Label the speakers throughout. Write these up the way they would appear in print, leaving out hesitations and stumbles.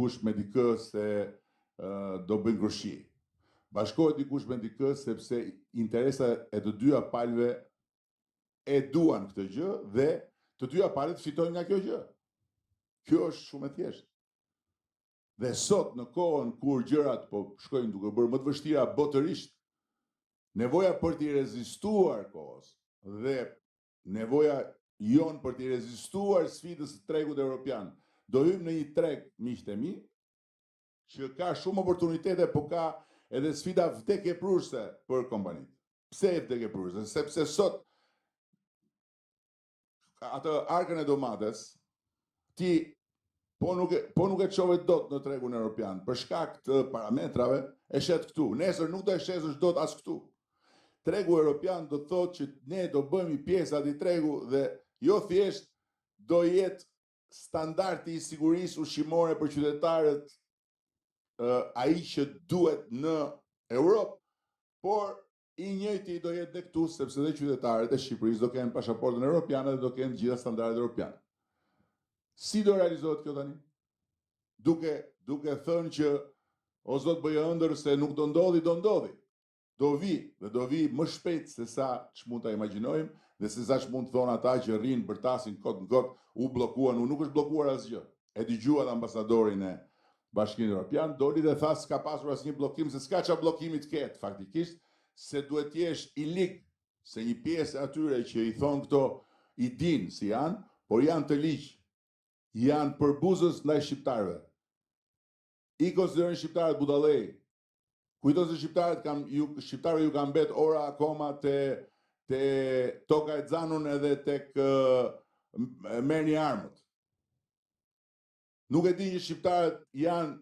Speaker 1: dikush me dikë se do bëjnë krushi. Bashkohet dikush me dikë sepse interesat e të dyja palëve e duan këtë gjë dhe të dyja palët fitojnë nga kjo gjë. Kjo është shumë e thjeshtë. Dhe sot në kohën kur gjërat po shkojnë duke bërë më të vështira botërisht, nevoja për t'i rezistuar kohës dhe nevoja jon për t'i rezistuar sfidës së tregut evropian. Do hymë në një treg, miqtë e mi, që ka shumë oportunitete, po ka edhe sfida vdekjeprurëse për kompanitë. Pse e vdekjeprurëse? Sepse sot atë arkën e domates ti po nuk e çove dot në tregun evropian për shkak të parametrave e shet këtu. Nesër nuk do e shesësh dot as këtu. Tregu evropian do thotë që ne do bëhemi pjesë atij tregu dhe jo thjesht do jetë standardi i sigurisë ushqimore për qytetarët ai që duhet në Europë, por i njëjti do jetë dhe këtu, sepse dhe qytetarët e Shqipërisë do kenë pasaportën europiane dhe do kenë gjitha standardet europiane. Si do realizohet kjo tani? Duke thënë që o zot bëjë ëndër se nuk do ndodhi, do ndodhi. Do vi më shpejt se sa ç'mund ta imagjinojmë dhe se sa ç'mund të thonë ata që rrinë bërtasin kot në kot, u bllokuan, nuk është bllokuar asgjë. E dëgjuat ambasadorin e Bashkimit Evropian, doli dhe tha s'ka pasur asnjë bllokim, se s'ka çfarë bllokimi të ketë faktikisht, se duhet të jesh i lig, se një pjesë atyre që i thon këto i din si janë, por janë të ligj, janë përbuzës ndaj shqiptarëve. I konsiderojnë shqiptarët budallëj. Kujto se shqiptarëve ju kanë mbet ora akoma te toka e Xanun edhe tek merrni armët. Nuk e di që shqiptarët janë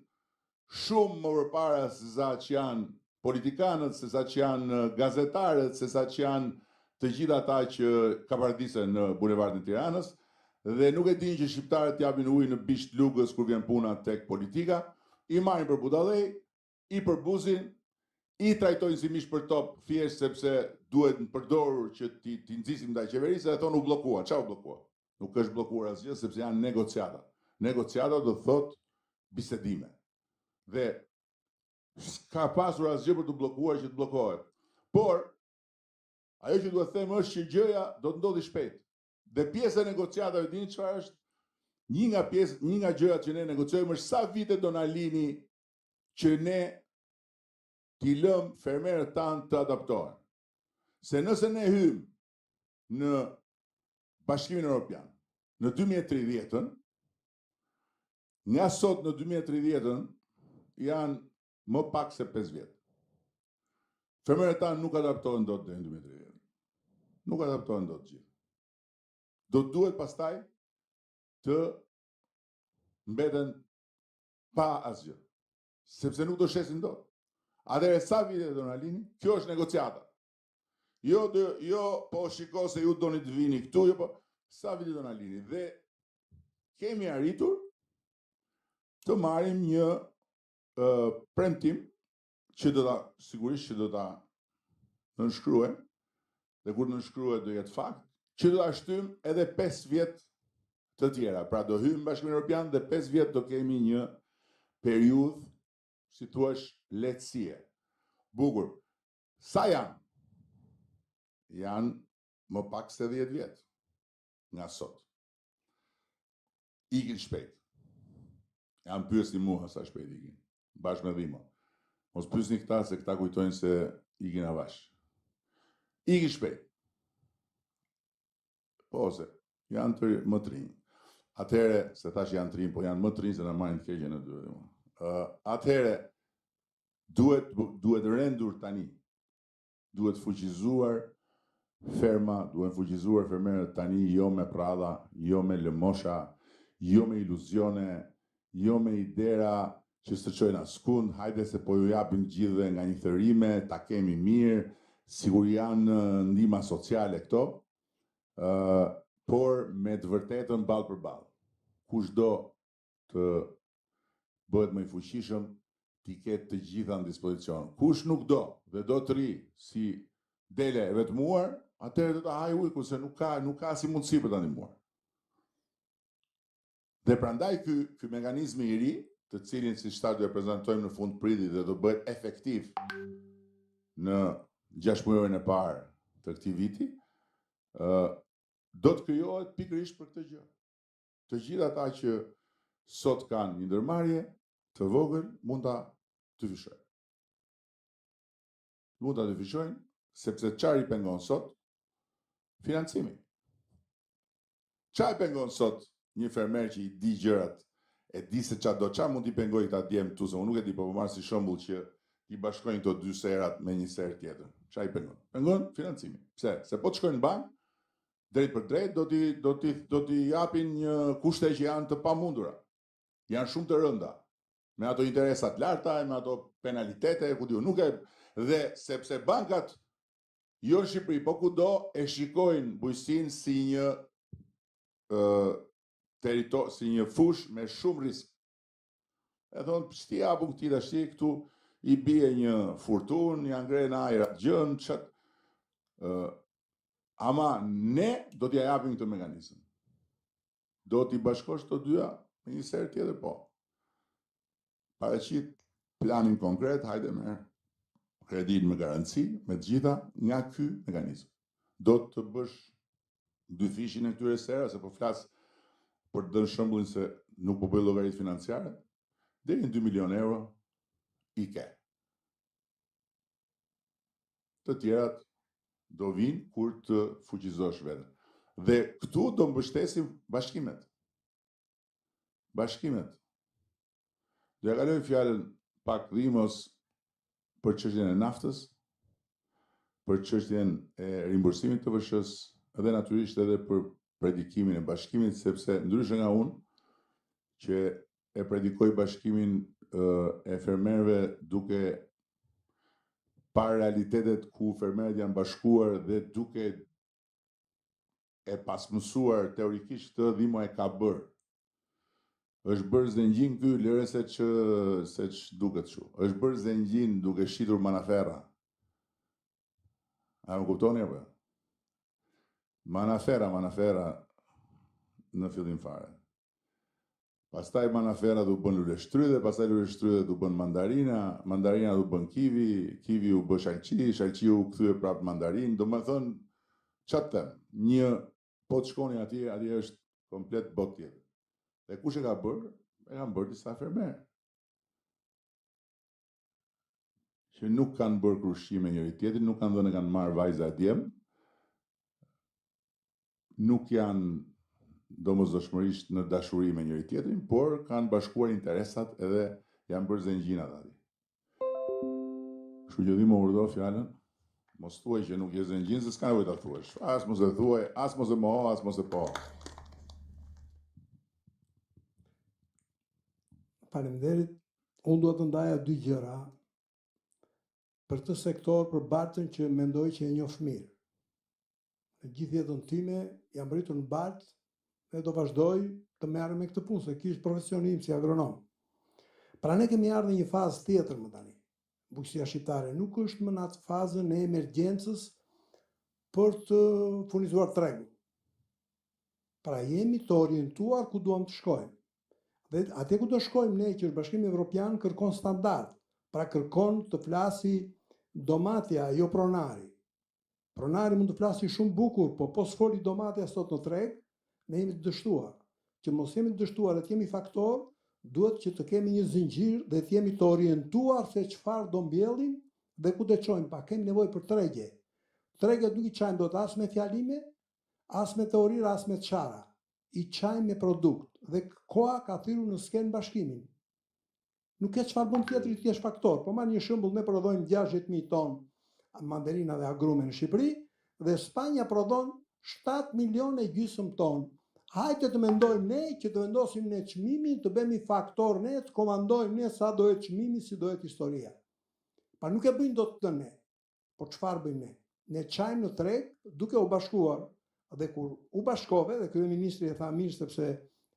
Speaker 1: shumë më përpara se sa që janë politikanët, se sa që janë gazetarët, se sa që janë të gjithë ata që kapardisen në bulevardin e Tiranës, dhe nuk e di që shqiptarët japin ujë në bisht lugës kur vjen puna tek politika, i marrin për budallëj, i përbuzin, i trajtojnë si mish për top, thjesht sepse duhet në përdorur që ti nxisim ndaj qeverisë dhe thonë u bllokua. Çfarë u bllokua? Nuk është bllokuar asgjë sepse janë negociata. Negociata do thot bisedime. Dhe s'ka pasur asgjë për të bllokuar që të bllokohet. Por ajo që duhet them është që gjëja do të ndodhi shpejt. Dhe pjesa e negociatave dini çfarë është? Një nga gjërat që ne negociojmë është sa vite do na lini që ne t'i lëm fermerët tanë të adaptohen. Se nëse ne hym në Bashkimin Evropian në 2030-ën, nga sot në 2030-ën janë më pak se 5 vjet. Fermerët tanë nuk adaptohen dot deri në 2030. Nuk adaptohen dot gjithë. Do duhet pastaj të mbeten pa asgjë, sepse nuk do shesin dot. Atëherë sa vite do na lini? Kjo është negociata. Jo po shiko se ju doni të vini këtu, jo po sa vite do na lini? Dhe kemi arritur të marrim një premtim që sigurisht që do ta nënshkruajmë, dhe kur nënshkruhet do jetë fakt, që do ta shtym edhe 5 vjet të tjera. Pra do hyjmë në Bashkimin Evropian dhe 5 vjet do kemi një periudhë, si thua, lehtësie. Bukur. Sa janë? Janë më pak se 10 vjet nga sot. Ikin shpejt. Janë pyesni mua sa shpejt ikin. Bashkë me Dhimo. Mos pyesni këta se këta kujtojnë se ikin avash. Ikin shpejt. Po se janë më të rinj. Atëherë, se thash janë të rinj, po janë më të rinj se na marrin të keqen në dy. Atëherë duhet rendur tani. Duhet fuqizuar ferma, duhet fuqizuar fermerët tani, jo me prradha, jo me lëmosha, jo me iluzione, jo me idera që së çojnë askund, hajde se po ju japim gjithë nga një thërime, ta kemi mirë, sigur janë ndihma sociale këto, por me të vërtetën ballë për ballë. Kushdo të bëhet më i fuqishëm, t'i ketë të gjitha në dispozicion. Kush nuk do dhe do të ri si dele e vetmuar, atëherë do ta haj ujku se nuk ka si mundësi për ta ndihmuar. Dhe prandaj ky mekanizmi i ri të cilin si shtat do e prezantojmë në fund pritit dhe do bëhet efektiv në 6 muajin e parë të këtij viti, do të krijohet pikërisht për këtë gjë. Të gjithë ata që sot kanë një ndërmarrje të vogël mund ta dyfishojnë. Mund ta dyfishojnë sepse çfarë i pengon sot? Financimi. Çfarë i pengon sot një fermer që i di gjërat, e di se çfarë mund t'i pengoj këta djem këtu, se unë nuk e di, po marr si shembull që i bashkojnë këto dy serat me një ser tjetër. Çfarë i pengon? Pengon financimi. Pse? Se po të shkojnë në bankë, drejt për drejt do t'i japin një kushte që janë të pamundura. Janë shumë të rënda, me ato interesat larta, me ato penalitete, ku diu, nuk e dhe sepse bankat jo në Shqipëri, po kudo e shikojnë bujqësinë si një si një fush me shumë risk. E thonë, pështi japun këti tash këtu i bie një furtun, janë ngrenë ajra gjën, ama ne do t'ja japim këtë mekanizëm. Do t'i bashkosh të dyja me një ser tjetër, po. Paraqit planin konkret, hajde me kredit me garanci, me të gjitha nga ky mekanizëm. Do të bësh dyfishin e këtyre sera, se po flas për të dhënë shembullin se nuk po bëj llogaritë financiare, deri në 2 milion euro i ke. Të tjerat do vinë kur të fuqizosh veten. Dhe këtu do mbështesim bashkimet. Bashkimet. Do ja kaloj fjalën pak dhimos për çështjen e naftës, për çështjen e rimbursimit të VSH-s, edhe natyrisht edhe për predikimin e bashkimit, sepse ndryshe nga unë, që e predikoj bashkimin e fermerëve duke parë realitetet ku fermerët janë bashkuar dhe duke e pasmësuar teorikisht këtë dhimo e ka bërë. Është bërë zengjin ky, lëre se që duket shu. Është bërë zengjin duke shitur Manafera. A më kuptoni apo? Manafera në fillim fare. Pastaj Manafera du bën lule shtrydhe, pastaj lule shtrydhe du bën mandarina du bën kivi u bë shalqi u kthye prapë mandarin. Do më thënë, çfarë them? Një po të shkoni atje është komplet botë tjetër. Dhe kush e ka bërë? E kanë bërë disa fermerë. Që nuk kanë bërë krushime njëri tjetrin, nuk kanë dhënë, kanë marrë vajza djem, nuk janë domosdoshmërisht në dashuri me njëri tjetrin, por kanë bashkuar interesat edhe janë bërë zengjinat aty. Kështu që di më urdhë fjalën, mos thuaj që nuk je zengjin, se s'ka nevojë ta thuash. As mos e thuaj, as mos e moho, as mos e po.
Speaker 2: Faleminderit. Unë duhet të ndaja dy gjëra për të sektor, për Bartën që mendoj që e njoh mirë. Në gjithë jetën time jam rritur në Bartë dhe do vazhdoj të merrem me këtë punë, se ky është profesioni im si agronom. Pra ne kemi ardhur në një fazë tjetër më tani. Bujqësia shqiptare nuk është më në atë fazën e emergjencës për të furnizuar tregu. Pra jemi të orientuar ku duam të shkojmë. Dhe atje ku do shkojmë ne, që është Bashkimi Evropian, kërkon standard. Pra kërkon të flasi domatja, jo pronari. Pronari mund të flasi shumë bukur, po s'foli domatja sot në treg, ne jemi të dështuar. Që mos jemi të dështuar dhe të jemi faktor, duhet që të kemi një zinxhir dhe të jemi të orientuar se çfarë do mbjellim dhe ku do të çojmë. Pa kemi nevojë për tregje. Tregjet nuk i çajmë dot as me fjalime, as me teori, as me çara. I çajmë me produkt. Dhe koha ka thirrur në skenë bashkimin. Nuk e çfarë bën tjetri ti është faktor. Po marr një shembull, ne prodhojmë 60.000 ton mandarina dhe agrume në Shqipëri dhe Spanja prodhon 7 milionë e gjysmë ton. Hajde të mendojmë ne që të vendosim ne çmimin, të bëhemi faktor ne, të komandojmë ne sa do jetë çmimi, si do jetë historia. Pa nuk e bëjnë dot të ne. Po çfarë bëjmë ne? Ne çajmë në treg duke u bashkuar. Dhe kur u bashkove, dhe kryeministri e tha mirë sepse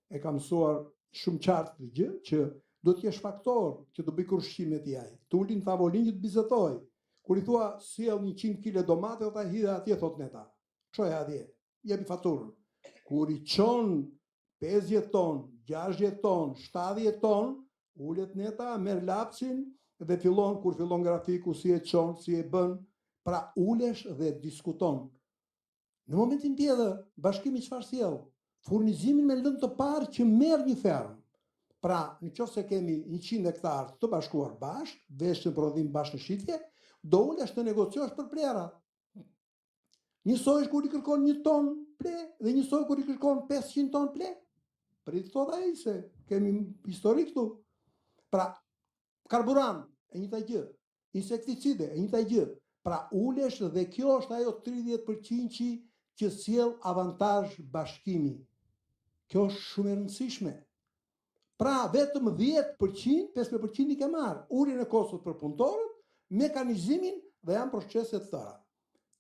Speaker 2: e ka mësuar shumë qartë të gjë, që do të jesh faktor që të bëj krushime të jaj. Të ulin tavolin që të bizetoj. Kur i thua sjell 100 kg domate, ata hidhe atje, thot neta. Çoja atje, jepi faturën. Kur i çon 50 ton, 60 ton, 70 ton, Ullet neta, merr lapsin dhe kur fillon grafiku, si e çon, si e bën, pra ulesh dhe diskuton. Në momentin tjetër, bashkimi çfarë sjell? Furnizimin me lëndë të parë që merr një fermë. Pra, nëse kemi 100 hektar të bashkuar bashkë, vesh në prodhim bashkë në shitje, do ulesh të negociosh për plerat. Njësoj kur i kërkon 1 ton ple dhe njësoj kur i kërkon 500 ton ple. Prit thot ai se kemi histori këtu. Pra, karburant e njëjta gjë, insekticide e njëjta gjë. Pra, ulesh dhe kjo është ajo 30% që sjell avantazh bashkimi. Kjo është shumë e rëndësishme. Pra, vetëm 10%, 15% i ke marrë. Uljen e kostot për punëtorët, mekanizimin dhe janë procese të tëra.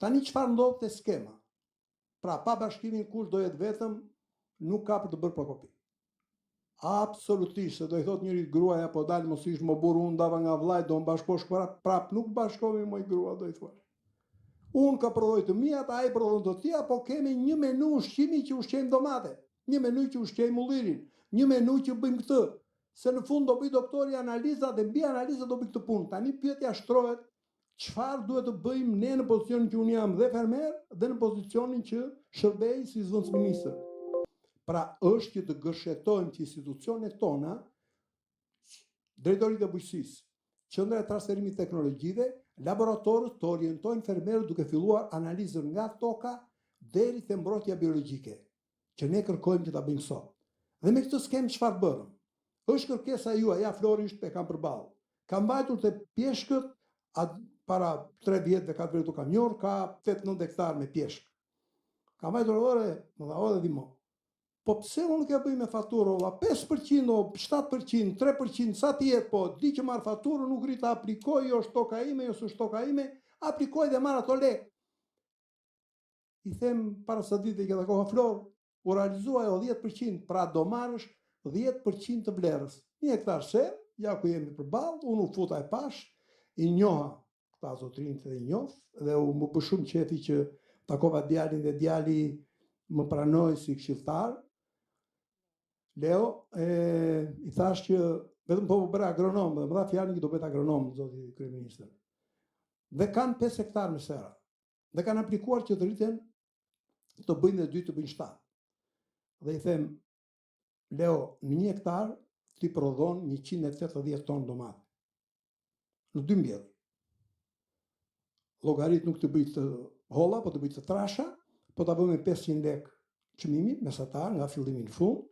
Speaker 2: Tani çfarë ndodh te skema? Pra, pa bashkimin kush do jetë vetëm, nuk ka për të bërë prokopi. Absolutisht, se do i thot njëri gruaja, po dalë mos ish më burr, unë ndava nga vllai, do mbashkosh prap nuk bashkohemi më grua, do i thuash. Unë ka prodhoj të mijat, ai prodhon të tia, po kemi një menu ushqimi që ushqejmë domate, një menu që ushqejmë ullirin, një menu që bëjmë këtë, se në fund do bëj doktori analiza dhe mbi analiza do bëj këtë punë. Tani pyetja shtrohet, çfarë duhet të bëjmë ne në pozicionin që unë jam dhe fermer dhe në pozicionin që shërbej si zëvendësministër. Pra është që të gërshetojmë që institucionet tona, drejtoritë e bujqësisë, qendra e transferimit teknologjive, laboratorët të orientojnë fermerët duke filluar analizën nga toka deri te mbrojtja biologjike, që ne kërkojmë që ta bëjmë sot. Dhe me këtë skem çfarë bërëm? Është kërkesa juaj, ja Florisht e kam përballë. Kam mbajtur te pjeshkët para 3 vjetëve, 4 vjetëve kam njohur, ka 8-9 hektar me pjeshk. Kam mbajtur më dha edhe dimo. Po pse unë ka bëj me faturë, 5%, 7%, 3%, sa të jetë, po di që marr faturën, nuk rrit të aplikoj, jo është toka ime, jo s'është toka ime, aplikoj dhe marr ato lekë. I them para sa ditë që koha Flor, u realizua ajo 10%, pra do marrësh 10% të vlerës. 1 hektar serë, ja ku jemi përballë, unë u futa e pash, i njoha këta zotrinjtë dhe i njoh, dhe u më bë shumë qefi që takova djalin dhe djali më pranoi si këshilltar. Leo, i thash që vetëm po bëra agronom, dhe më dha fjalën që do bëhet agronom, zoti kryeministër. Dhe kanë 5 hektar me sera. Dhe kanë aplikuar që të rriten të bëjnë dhe 2 të bëjnë 7. Dhe i them, Leo, në 1 hektar ti prodhon 180 ton domate. Në 2 mbjellje. Llogarit nuk të bëj të holla, po të bëj të trasha, po ta bëjmë me 500 lek çmimi mesatar nga fillimi në fund.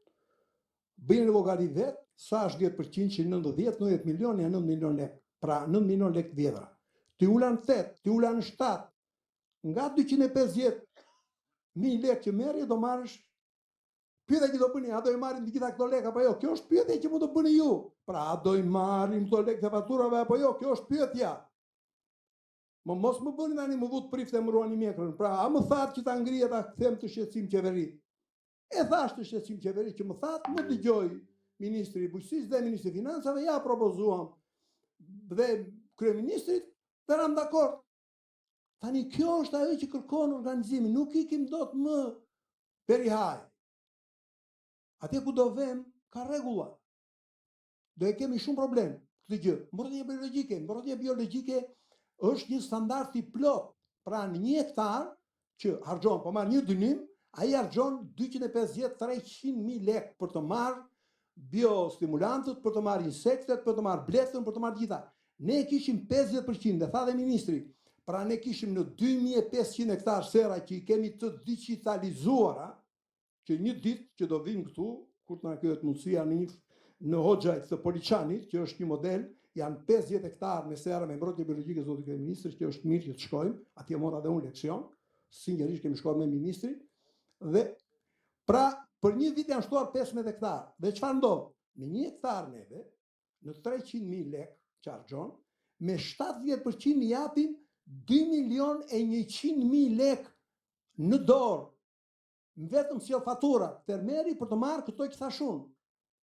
Speaker 2: Bëjnë llogarit vet, sa është 10% që 90 milion janë 9 milion lek. Pra 9 milion lek të vjetra. Ti ulan 8, ti ulan 7. Nga 250.000 lek që merrje do marrësh. Pyetja që do bëni, a do i marrim të gjitha këto lek apo jo? Kjo është pyetja që mund të bëni ju. Pra, a do i marrim këto lek të faturave apo jo? Kjo është pyetja. Mos më bëni tani më vut prifte më ruani mjekrën. Pra, a më thatë që ta ngrija ta kthem të shqetësim qeveri? E thash të shqetësim qeveri që më thatë, më dëgjoj ministri i bujqësisë dhe ministri i financave, ja propozuam dhe kryeministrit dhe ram dakord. Tani kjo është ajo që kërkon organizimi, nuk ikim dot më perihaj. Atje ku do vëm ka rregulla. Do e kemi shumë problem këtë gjë. Mbrojtja biologjike është një standard i plot. Pra në 1 hektar që harxhon, po marr një dynim, ai harxhon 250-300.000 lek për të marrë biostimulantët, për të marrë insektet, për të marrë bletën, për të marrë gjitha. Ne kishim 50%, dhe tha dhe ministri, pra ne kishim në 2500 hektar sera që i kemi të digitalizuara, që një ditë që do vim këtu, kur të na kyet mundësia në Hoxhajt të Poliçanit, që është një model, janë 50 hektar me sera me mbrojtje biologjike, zoti kryeministër, që është mirë që të shkojmë, atje mora dhe unë leksion, sinqerisht kemi shkuar me ministrin, dhe pra për një vit janë shtuar 15 hektar. Dhe çfarë ndodh? Në 1 hektar neve, në 300.000 lek që harxhon, me 70% i japim 2.100.000 lek në dorë. Vetëm si fatura fermeri për të marrë këto që thash unë.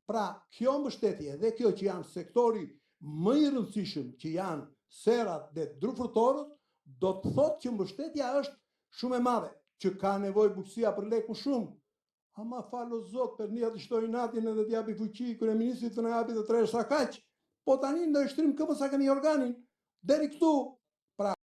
Speaker 2: Pra, kjo mbështetje dhe kjo që janë sektori më i rëndësishëm, që janë serat dhe drufërtorët, do të thotë që mbështetja është shumë e madhe, që ka nevojë bujqësia për lek më shumë. Ama falo zot, për një të shtoj natin edhe t'japi fuqi, kryeministrit të na japi të 3 sa kaq. Po tani në shtrim këpës sa keni organin, deri këtu.